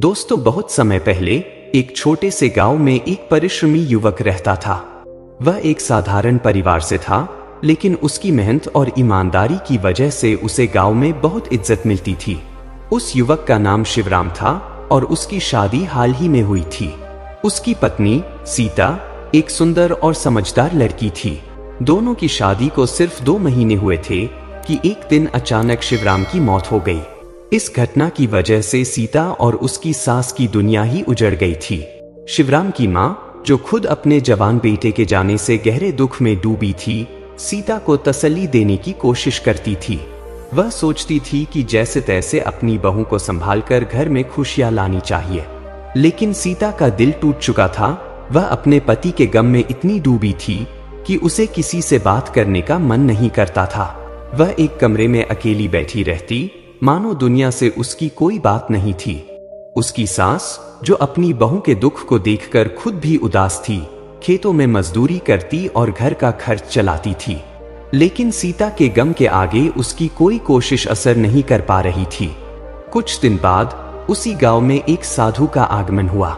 दोस्तों, बहुत समय पहले एक छोटे से गांव में एक परिश्रमी युवक रहता था। वह एक साधारण परिवार से था, लेकिन उसकी मेहनत और ईमानदारी की वजह से उसे गांव में बहुत इज्जत मिलती थी। उस युवक का नाम शिवराम था और उसकी शादी हाल ही में हुई थी। उसकी पत्नी सीता एक सुंदर और समझदार लड़की थी। दोनों की शादी को सिर्फ 2 महीने हुए थे कि एक दिन अचानक शिवराम की मौत हो गई। इस घटना की वजह से सीता और उसकी सास की दुनिया ही उजड़ गई थी। शिवराम की माँ, जो खुद अपने जवान बेटे के जाने से गहरे दुख में डूबी थी, सीता को तसल्ली देने की कोशिश करती थी। वह सोचती थी कि जैसे तैसे अपनी बहू को संभालकर घर में खुशियां लानी चाहिए, लेकिन सीता का दिल टूट चुका था। वह अपने पति के गम में इतनी डूबी थी कि उसे किसी से बात करने का मन नहीं करता था। वह एक कमरे में अकेली बैठी रहती, मानो दुनिया से उसकी कोई बात नहीं थी। उसकी सास, जो अपनी बहू के दुख को देखकर खुद भी उदास थी, खेतों में मजदूरी करती और घर का खर्च चलाती थी। लेकिन सीता के गम के आगे उसकी कोई कोशिश असर नहीं कर पा रही थी। कुछ दिन बाद उसी गांव में एक साधु का आगमन हुआ।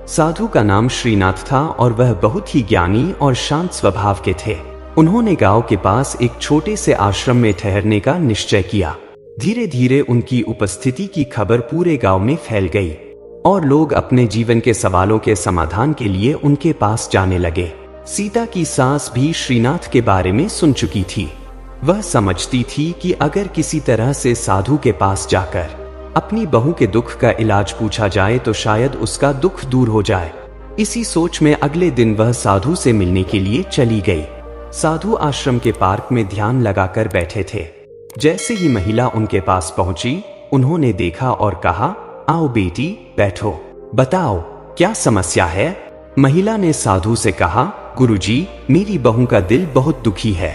साधु का नाम श्रीनाथ था और वह बहुत ही ज्ञानी और शांत स्वभाव के थे। उन्होंने गांव के पास एक छोटे से आश्रम में ठहरने का निश्चय किया। धीरे धीरे उनकी उपस्थिति की खबर पूरे गांव में फैल गई और लोग अपने जीवन के सवालों के समाधान के लिए उनके पास जाने लगे। सीता की सास भी श्रीनाथ के बारे में सुन चुकी थी। वह समझती थी कि अगर किसी तरह से साधु के पास जाकर अपनी बहू के दुख का इलाज पूछा जाए तो शायद उसका दुख दूर हो जाए। इसी सोच में अगले दिन वह साधु से मिलने के लिए चली गई। साधु आश्रम के पार्क में ध्यान लगाकर बैठे थे। जैसे ही महिला उनके पास पहुंची, उन्होंने देखा और कहा, आओ बेटी, बैठो, बताओ क्या समस्या है। महिला ने साधु से कहा, गुरुजी, मेरी बहू का दिल बहुत दुखी है।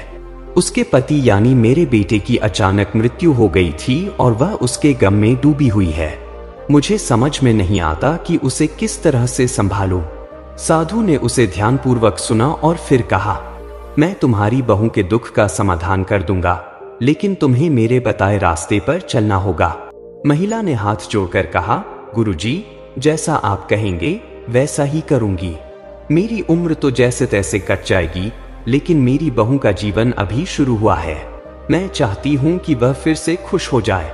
उसके पति यानी मेरे बेटे की अचानक मृत्यु हो गई थी और वह उसके गम में डूबी हुई है। मुझे समझ में नहीं आता कि उसे किस तरह से संभालूं। साधु ने उसे ध्यानपूर्वक सुना और फिर कहा, मैं तुम्हारी बहू के दुख का समाधान कर दूंगा, लेकिन तुम्हें मेरे बताए रास्ते पर चलना होगा। महिला ने हाथ जोड़कर कहा, गुरुजी, जैसा आप कहेंगे वैसा ही करूंगी। मेरी उम्र तो जैसे तैसे कट जाएगी, लेकिन मेरी बहू का जीवन अभी शुरू हुआ है। मैं चाहती हूं कि वह फिर से खुश हो जाए।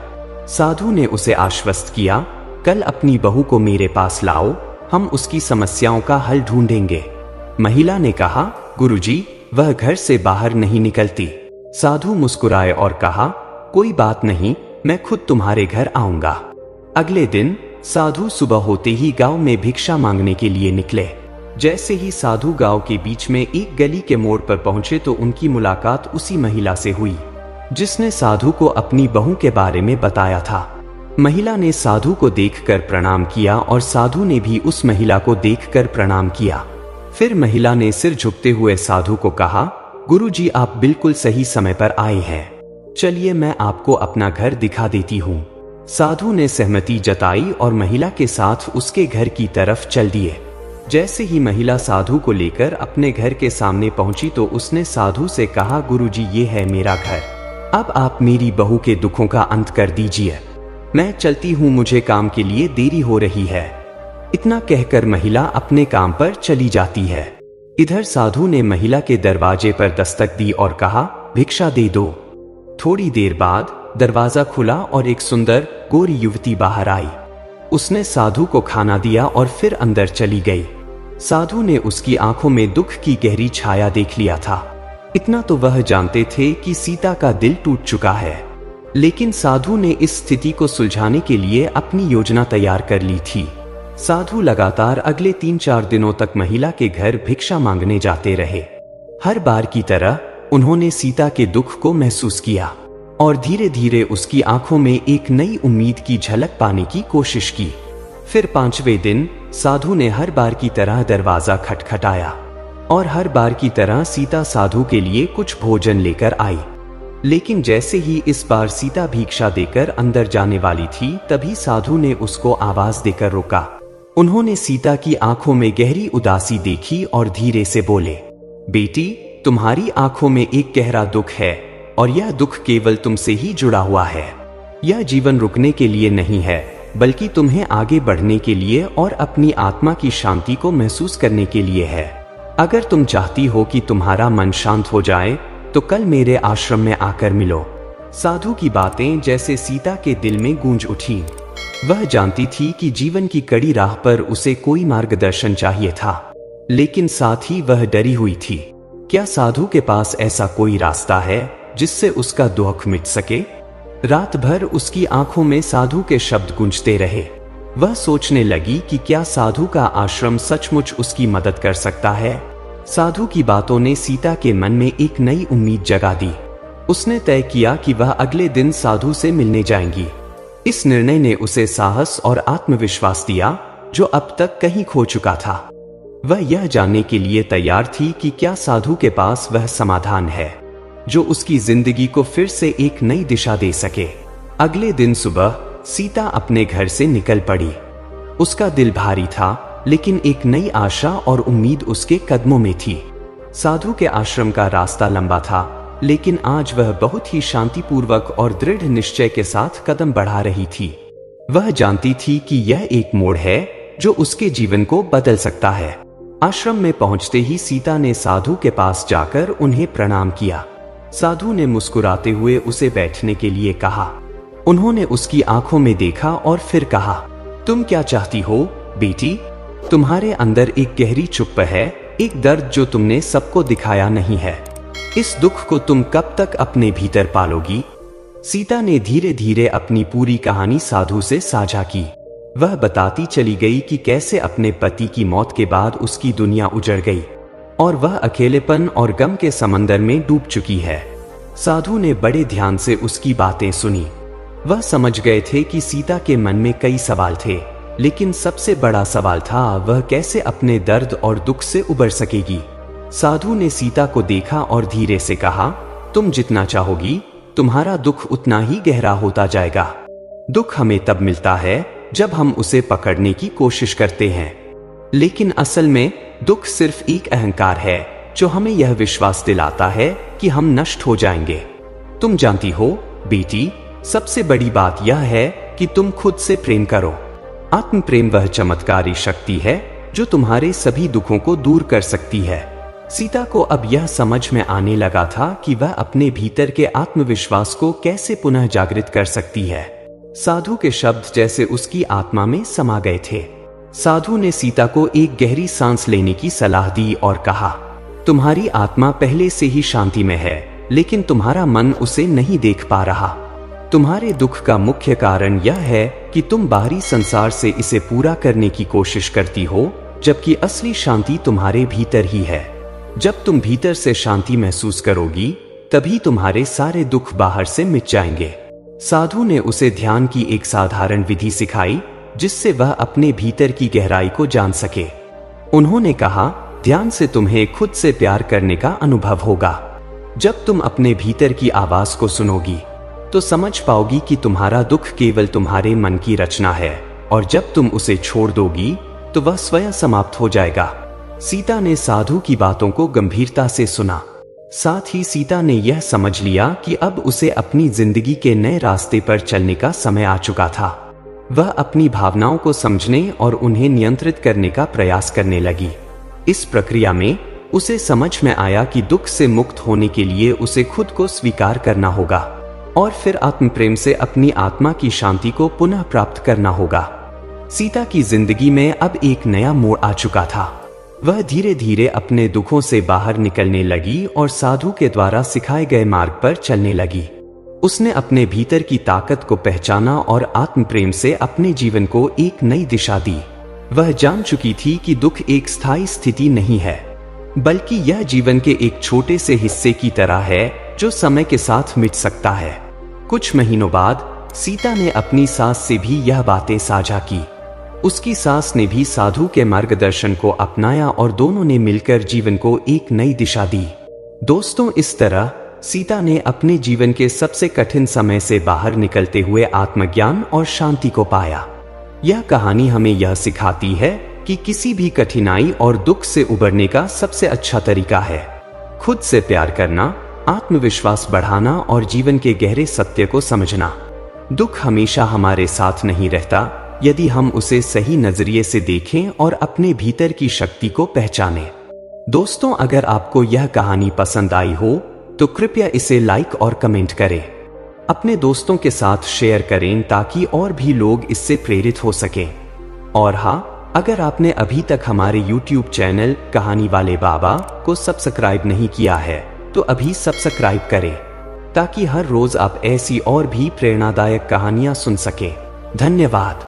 साधु ने उसे आश्वस्त किया, कल अपनी बहू को मेरे पास लाओ, हम उसकी समस्याओं का हल ढूंढेंगे। महिला ने कहा, गुरुजी, वह घर से बाहर नहीं निकलती। साधु मुस्कुराए और कहा, कोई बात नहीं, मैं खुद तुम्हारे घर आऊंगा। अगले दिन साधु सुबह होते ही गांव में भिक्षा मांगने के लिए निकले। जैसे ही साधु गांव के बीच में एक गली के मोड़ पर पहुंचे तो उनकी मुलाकात उसी महिला से हुई, जिसने साधु को अपनी बहू के बारे में बताया था। महिला ने साधु को देखकर प्रणाम किया और साधु ने भी उस महिला को देखकर प्रणाम किया। फिर महिला ने सिर झुकते हुए साधु को कहा, गुरुजी, आप बिल्कुल सही समय पर आए हैं। चलिए मैं आपको अपना घर दिखा देती हूँ। साधु ने सहमति जताई और महिला के साथ उसके घर की तरफ चल दिए। जैसे ही महिला साधु को लेकर अपने घर के सामने पहुंची तो उसने साधु से कहा, गुरुजी, ये है मेरा घर। अब आप मेरी बहू के दुखों का अंत कर दीजिए। मैं चलती हूँ, मुझे काम के लिए देरी हो रही है। इतना कहकर महिला अपने काम पर चली जाती है। इधर साधु ने महिला के दरवाजे पर दस्तक दी और कहा, भिक्षा दे दो। थोड़ी देर बाद दरवाजा खुला और एक सुंदर गोरी युवती बाहर आई। उसने साधु को खाना दिया और फिर अंदर चली गई। साधु ने उसकी आंखों में दुख की गहरी छाया देख लिया था। इतना तो वह जानते थे कि सीता का दिल टूट चुका है, लेकिन साधु ने इस स्थिति को सुलझाने के लिए अपनी योजना तैयार कर ली थी। साधु लगातार अगले 3-4 दिनों तक महिला के घर भिक्षा मांगने जाते रहे। हर बार की तरह उन्होंने सीता के दुख को महसूस किया और धीरे धीरे उसकी आंखों में एक नई उम्मीद की झलक पाने की कोशिश की। फिर 5वें दिन साधु ने हर बार की तरह दरवाजा खटखटाया और हर बार की तरह सीता साधु के लिए कुछ भोजन लेकर आई। लेकिन जैसे ही इस बार सीता भिक्षा देकर अंदर जाने वाली थी, तभी साधु ने उसको आवाज देकर रोका। उन्होंने सीता की आंखों में गहरी उदासी देखी और धीरे से बोले, बेटी, तुम्हारी आंखों में एक गहरा दुख है और यह दुख केवल तुमसे ही जुड़ा हुआ है। यह जीवन रुकने के लिए नहीं है, बल्कि तुम्हें आगे बढ़ने के लिए और अपनी आत्मा की शांति को महसूस करने के लिए है। अगर तुम चाहती हो कि तुम्हारा मन शांत हो जाए तो कल मेरे आश्रम में आकर मिलो। साधु की बातें जैसे सीता के दिल में गूंज उठी। वह जानती थी कि जीवन की कड़ी राह पर उसे कोई मार्गदर्शन चाहिए था, लेकिन साथ ही वह डरी हुई थी। क्या साधु के पास ऐसा कोई रास्ता है जिससे उसका दुख मिट सके? रात भर उसकी आंखों में साधु के शब्द गूंजते रहे। वह सोचने लगी कि क्या साधु का आश्रम सचमुच उसकी मदद कर सकता है। साधु की बातों ने सीता के मन में एक नई उम्मीद जगा दी। उसने तय किया कि वह अगले दिन साधु से मिलने जाएंगी। इस निर्णय ने उसे साहस और आत्मविश्वास दिया जो अब तक कहीं खो चुका था। वह यह जानने के लिए तैयार थी कि क्या साधु के पास वह समाधान है जो उसकी जिंदगी को फिर से एक नई दिशा दे सके। अगले दिन सुबह सीता अपने घर से निकल पड़ी। उसका दिल भारी था, लेकिन एक नई आशा और उम्मीद उसके कदमों में थी। साधु के आश्रम का रास्ता लंबा था, लेकिन आज वह बहुत ही शांतिपूर्वक और दृढ़ निश्चय के साथ कदम बढ़ा रही थी। वह जानती थी कि यह एक मोड़ है जो उसके जीवन को बदल सकता है। आश्रम में पहुंचते ही सीता ने साधु के पास जाकर उन्हें प्रणाम किया। साधु ने मुस्कुराते हुए उसे बैठने के लिए कहा। उन्होंने उसकी आंखों में देखा और फिर कहा, तुम क्या चाहती हो बेटी? तुम्हारे अंदर एक गहरी चुप्प है, एक दर्द जो तुमने सबको दिखाया नहीं है। इस दुख को तुम कब तक अपने भीतर पालोगी? सीता ने धीरे धीरे अपनी पूरी कहानी साधु से साझा की। वह बताती चली गई कि कैसे अपने पति की मौत के बाद उसकी दुनिया उजड़ गई और वह अकेलेपन और गम के समंदर में डूब चुकी है। साधु ने बड़े ध्यान से उसकी बातें सुनी। वह समझ गए थे कि सीता के मन में कई सवाल थे, लेकिन सबसे बड़ा सवाल था वह कैसे अपने दर्द और दुख से उबर सकेगी। साधु ने सीता को देखा और धीरे से कहा, तुम जितना चाहोगी तुम्हारा दुख उतना ही गहरा होता जाएगा। दुख हमें तब मिलता है जब हम उसे पकड़ने की कोशिश करते हैं, लेकिन असल में दुख सिर्फ एक अहंकार है जो हमें यह विश्वास दिलाता है कि हम नष्ट हो जाएंगे। तुम जानती हो बेटी, सबसे बड़ी बात यह है कि तुम खुद से प्रेम करो। आत्म प्रेम वह चमत्कारी शक्ति है जो तुम्हारे सभी दुखों को दूर कर सकती है। सीता को अब यह समझ में आने लगा था कि वह अपने भीतर के आत्मविश्वास को कैसे पुनः जागृत कर सकती है। साधु के शब्द जैसे उसकी आत्मा में समा गए थे। साधु ने सीता को एक गहरी सांस लेने की सलाह दी और कहा, तुम्हारी आत्मा पहले से ही शांति में है, लेकिन तुम्हारा मन उसे नहीं देख पा रहा। तुम्हारे दुख का मुख्य कारण यह है कि तुम बाहरी संसार से इसे पूरा करने की कोशिश करती हो, जबकि असली शांति तुम्हारे भीतर ही है। जब तुम भीतर से शांति महसूस करोगी, तभी तुम्हारे सारे दुख बाहर से मिट जाएंगे। साधु ने उसे ध्यान की एक साधारण विधि सिखाई जिससे वह अपने भीतर की गहराई को जान सके। उन्होंने कहा, ध्यान से तुम्हें खुद से प्यार करने का अनुभव होगा। जब तुम अपने भीतर की आवाज को सुनोगी तो समझ पाओगी कि तुम्हारा दुख केवल तुम्हारे मन की रचना है, और जब तुम उसे छोड़ दोगी तो वह स्वयं समाप्त हो जाएगा। सीता ने साधु की बातों को गंभीरता से सुना। साथ ही सीता ने यह समझ लिया कि अब उसे अपनी जिंदगी के नए रास्ते पर चलने का समय आ चुका था। वह अपनी भावनाओं को समझने और उन्हें नियंत्रित करने का प्रयास करने लगी। इस प्रक्रिया में उसे समझ में आया कि दुख से मुक्त होने के लिए उसे खुद को स्वीकार करना होगा और फिर आत्म प्रेम से अपनी आत्मा की शांति को पुनः प्राप्त करना होगा। सीता की जिंदगी में अब एक नया मोड़ आ चुका था। वह धीरे धीरे अपने दुखों से बाहर निकलने लगी और साधु के द्वारा सिखाए गए मार्ग पर चलने लगी। उसने अपने भीतर की ताकत को पहचाना और आत्म प्रेम से अपने जीवन को एक नई दिशा दी। वह जान चुकी थी कि दुख एक स्थायी स्थिति नहीं है, बल्कि यह जीवन के एक छोटे से हिस्से की तरह है जो समय के साथ मिट सकता है। कुछ महीनों बाद सीता ने अपनी सास से भी यह बातें साझा की। उसकी सास ने भी साधु के मार्गदर्शन को अपनाया और दोनों ने मिलकर जीवन को एक नई दिशा दी। दोस्तों, इस तरह सीता ने अपने जीवन के सबसे कठिन समय से बाहर निकलते हुए आत्मज्ञान और शांति को पाया। यह कहानी हमें यह सिखाती है कि किसी भी कठिनाई और दुख से उबरने का सबसे अच्छा तरीका है खुद से प्यार करना, आत्मविश्वास बढ़ाना और जीवन के गहरे सत्य को समझना। दुख हमेशा हमारे साथ नहीं रहता, यदि हम उसे सही नजरिए से देखें और अपने भीतर की शक्ति को पहचानें। दोस्तों, अगर आपको यह कहानी पसंद आई हो तो कृपया इसे लाइक और कमेंट करें। अपने दोस्तों के साथ शेयर करें ताकि और भी लोग इससे प्रेरित हो सकें। और हाँ, अगर आपने अभी तक हमारे YouTube चैनल कहानी वाले बाबा को सब्सक्राइब नहीं किया है तो अभी सब्सक्राइब करें ताकि हर रोज आप ऐसी और भी प्रेरणादायक कहानियां सुन सकें। धन्यवाद।